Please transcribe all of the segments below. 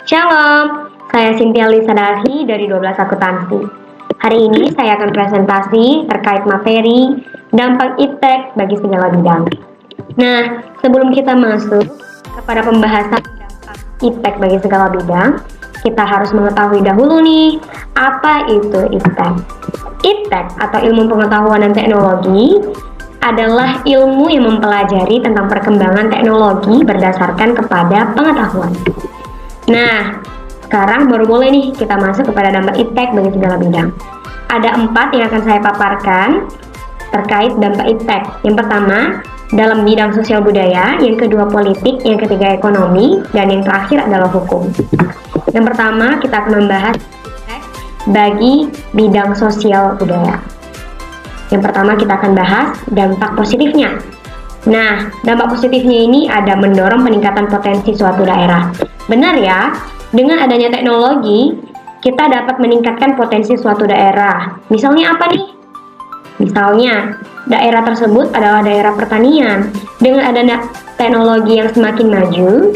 Shalom, saya Cynthia Lisa Dahi dari 12 Akuntansi. Hari ini saya akan presentasi terkait materi dampak iptek bagi segala bidang. Nah, sebelum kita masuk kepada pembahasan dampak iptek bagi segala bidang, kita harus mengetahui dahulu nih, apa itu iptek. Iptek atau ilmu pengetahuan dan teknologi adalah ilmu yang mempelajari tentang perkembangan teknologi berdasarkan kepada pengetahuan. Nah, sekarang baru boleh nih kita masuk kepada dampak iptek bagi segala bidang. Ada 4 yang akan saya paparkan terkait dampak iptek. Yang pertama, dalam bidang sosial budaya, yang kedua politik, yang ketiga ekonomi, dan yang terakhir adalah hukum. Yang pertama, kita akan membahas iptek bagi bidang sosial budaya. Yang pertama, kita akan bahas dampak positifnya. Nah, dampak positifnya ini ada mendorong peningkatan potensi suatu daerah. Benar ya, dengan adanya teknologi, kita dapat meningkatkan potensi suatu daerah. Misalnya apa nih? Misalnya, daerah tersebut adalah daerah pertanian. Dengan adanya teknologi yang semakin maju,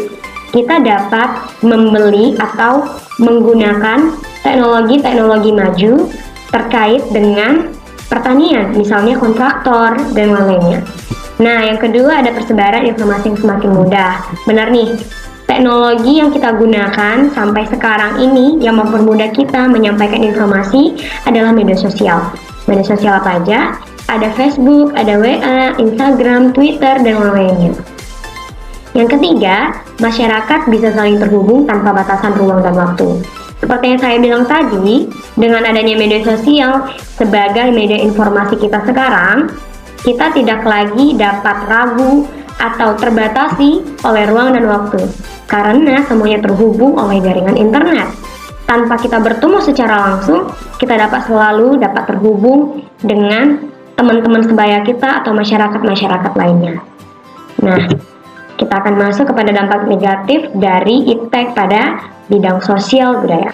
kita dapat membeli atau menggunakan teknologi-teknologi maju terkait dengan pertanian, misalnya kontraktor dan lain-lainnya. Nah, yang kedua ada persebaran informasi yang semakin mudah. Benar nih, teknologi yang kita gunakan sampai sekarang ini yang mempermudah kita menyampaikan informasi adalah media sosial. Media sosial apa aja? Ada Facebook, ada WA, Instagram, Twitter, dan lain-lainnya. Yang ketiga, masyarakat bisa saling terhubung tanpa batasan ruang dan waktu. Seperti yang saya bilang tadi, dengan adanya media sosial sebagai media informasi kita sekarang, kita tidak lagi dapat ragu atau terbatasi oleh ruang dan waktu, karena semuanya terhubung oleh jaringan internet. Tanpa kita bertemu secara langsung, kita selalu dapat terhubung dengan teman-teman sebaya kita atau masyarakat-masyarakat lainnya. Nah, kita akan masuk kepada dampak negatif dari iptek pada bidang sosial budaya.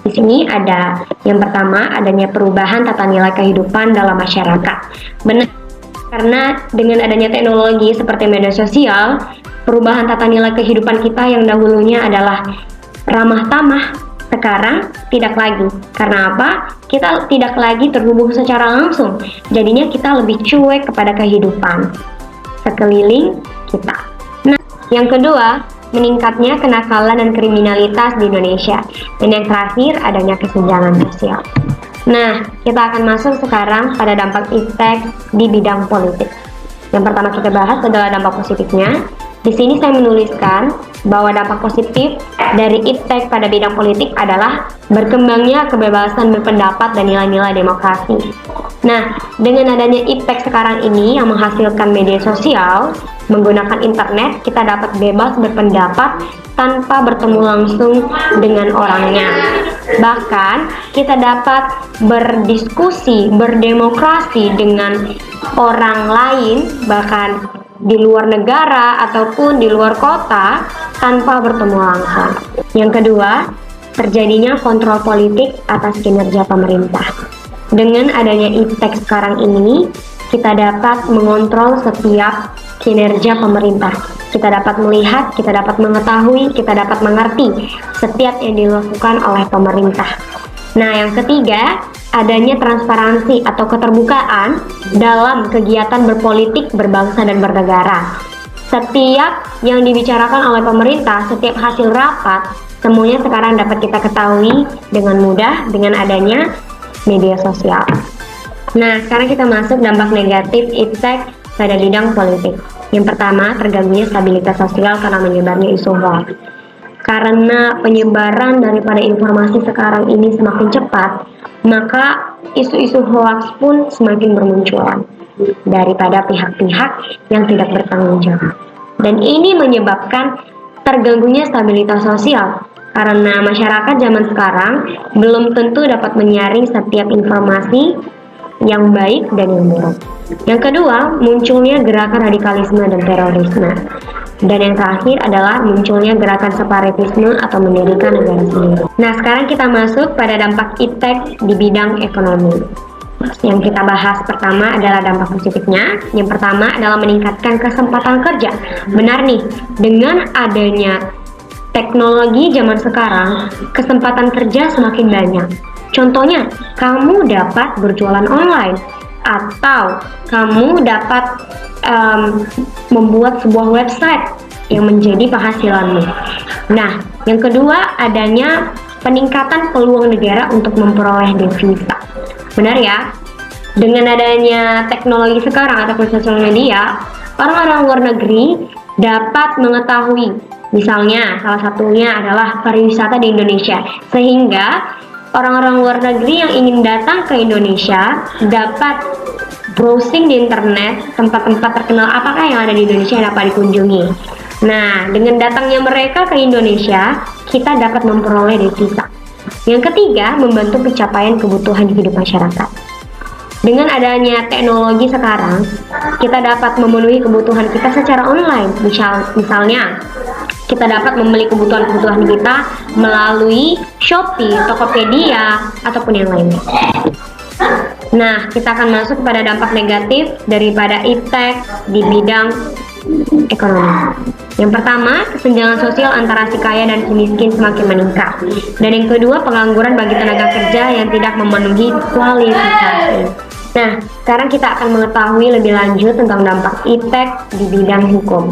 Di sini ada yang pertama, adanya perubahan tata nilai kehidupan dalam masyarakat. Benar, karena dengan adanya teknologi seperti media sosial, perubahan tata nilai kehidupan kita yang dahulunya adalah ramah tamah, sekarang tidak lagi. Karena apa? Kita tidak lagi terhubung secara langsung. Jadinya kita lebih cuek kepada kehidupan sekeliling kita. Nah, yang kedua, meningkatnya kenakalan dan kriminalitas di Indonesia. Dan yang terakhir, adanya kesenjangan sosial. Nah, kita akan masuk sekarang pada dampak iptek di bidang politik. Yang pertama kita bahas adalah dampak positifnya. Di sini saya menuliskan bahwa dampak positif dari iptek pada bidang politik adalah berkembangnya kebebasan berpendapat dan nilai-nilai demokrasi. Nah, dengan adanya iptek sekarang ini yang menghasilkan media sosial, menggunakan internet, kita dapat bebas berpendapat tanpa bertemu langsung dengan orangnya. Bahkan, kita dapat berdiskusi, berdemokrasi dengan orang lain, bahkan di luar negara ataupun di luar kota, tanpa bertemu langsung. Yang kedua, terjadinya kontrol politik atas kinerja pemerintah. Dengan adanya iptek sekarang ini, kita dapat mengontrol setiap kinerja pemerintah. Kita dapat melihat, kita dapat mengetahui, kita dapat mengerti setiap yang dilakukan oleh pemerintah. Nah, yang ketiga, adanya transparansi atau keterbukaan dalam kegiatan berpolitik, berbangsa, dan bernegara. Setiap yang dibicarakan oleh pemerintah, setiap hasil rapat, semuanya sekarang dapat kita ketahui dengan mudah dengan adanya media sosial. Nah, sekarang kita masuk dampak negatif iptek pada bidang politik. Yang pertama, terganggunya stabilitas sosial karena menyebarnya isu hoax. Karena penyebaran daripada informasi sekarang ini semakin cepat, maka isu-isu hoax pun semakin bermunculan daripada pihak-pihak yang tidak bertanggung jawab. Dan ini menyebabkan terganggunya stabilitas sosial, karena masyarakat zaman sekarang belum tentu dapat menyaring setiap informasi yang baik dan yang buruk. Yang kedua, munculnya gerakan radikalisme dan terorisme. Dan yang terakhir adalah munculnya gerakan separatisme atau mendirikan negara sendiri. Nah, sekarang kita masuk pada dampak iptek di bidang ekonomi. Yang kita bahas pertama adalah dampak positifnya. Yang pertama adalah meningkatkan kesempatan kerja. Benar nih, dengan adanya teknologi zaman sekarang, kesempatan kerja semakin banyak. Contohnya, kamu dapat berjualan online, atau kamu dapat membuat sebuah website yang menjadi penghasilanmu. Nah, yang kedua, adanya peningkatan peluang negara untuk memperoleh devisa. Benar ya? Dengan adanya teknologi sekarang ataupun sosial media, orang-orang luar negeri dapat mengetahui, misalnya salah satunya adalah pariwisata di Indonesia, sehingga orang-orang luar negeri yang ingin datang ke Indonesia dapat browsing di internet tempat-tempat terkenal apakah yang ada di Indonesia yang dapat dikunjungi. Nah, dengan datangnya mereka ke Indonesia, kita dapat memperoleh devisa. Yang ketiga, membantu pencapaian kebutuhan hidup masyarakat. Dengan adanya teknologi sekarang, kita dapat memenuhi kebutuhan kita secara online. Misalnya, kita dapat membeli kebutuhan-kebutuhan kita melalui Shopee, Tokopedia, ataupun yang lainnya. Nah, kita akan masuk pada dampak negatif daripada iptek di bidang ekonomi. Yang pertama, kesenjangan sosial antara si kaya dan si miskin semakin meningkat. Dan yang kedua, pengangguran bagi tenaga kerja yang tidak memenuhi kualifikasi. Nah, sekarang kita akan mengetahui lebih lanjut tentang dampak iptek di bidang hukum.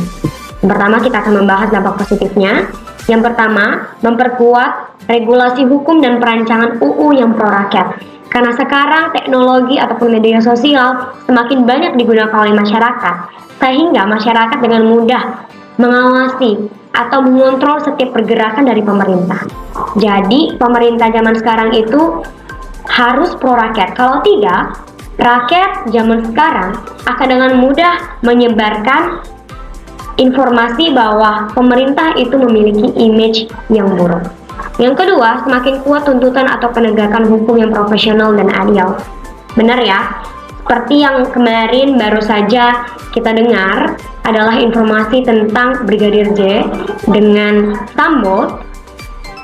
Yang pertama, kita akan membahas dampak positifnya. Yang pertama, memperkuat regulasi hukum dan perancangan UU yang pro rakyat. Karena sekarang teknologi ataupun media sosial semakin banyak digunakan oleh masyarakat, sehingga masyarakat dengan mudah mengawasi atau mengontrol setiap pergerakan dari pemerintah. Jadi, pemerintah zaman sekarang itu harus pro rakyat. Kalau tidak, rakyat zaman sekarang akan dengan mudah menyebarkan informasi bahwa pemerintah itu memiliki image yang buruk. Yang kedua, semakin kuat tuntutan atau penegakan hukum yang profesional dan adil. Benar ya? Seperti yang kemarin baru saja kita dengar adalah informasi tentang Brigadir J dengan Sambo.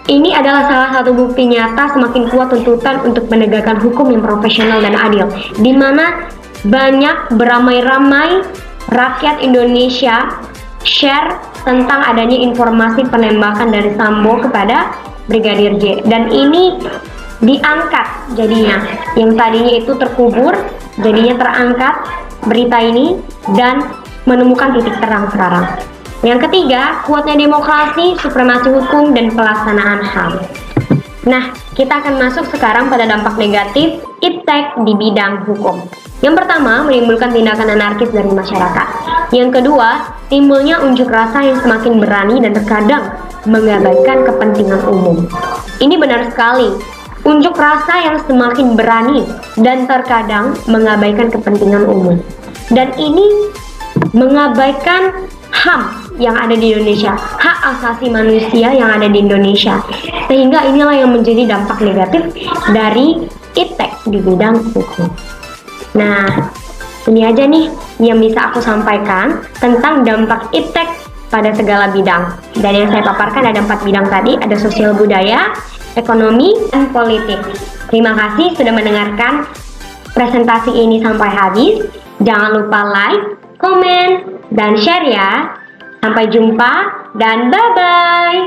Ini adalah salah satu bukti nyata semakin kuat tuntutan untuk penegakan hukum yang profesional dan adil, di mana banyak beramai-ramai rakyat Indonesia share tentang adanya informasi penembakan dari Sambo kepada Brigadir J, dan ini diangkat jadinya, yang tadinya itu terkubur jadinya terangkat berita ini dan menemukan titik terang sekarang. Yang ketiga, kuatnya demokrasi, supremasi hukum, dan pelaksanaan HAM. Nah, kita akan masuk sekarang pada dampak negatif iptek di bidang hukum. Yang pertama, menimbulkan tindakan anarkis dari masyarakat. Yang kedua, timbulnya unjuk rasa yang semakin berani dan terkadang mengabaikan kepentingan umum. Ini benar sekali, unjuk rasa yang semakin berani dan terkadang mengabaikan kepentingan umum. Dan ini mengabaikan HAM yang ada di Indonesia, hak asasi manusia yang ada di Indonesia. Sehingga inilah yang menjadi dampak negatif dari iptek di bidang hukum. Nah, ini aja nih yang bisa aku sampaikan tentang dampak iptek pada segala bidang. Dan yang saya paparkan ada 4 bidang tadi, ada sosial budaya, ekonomi, dan politik. Terima kasih sudah mendengarkan presentasi ini sampai habis. Jangan lupa like, komen, dan share ya. Sampai jumpa dan bye-bye.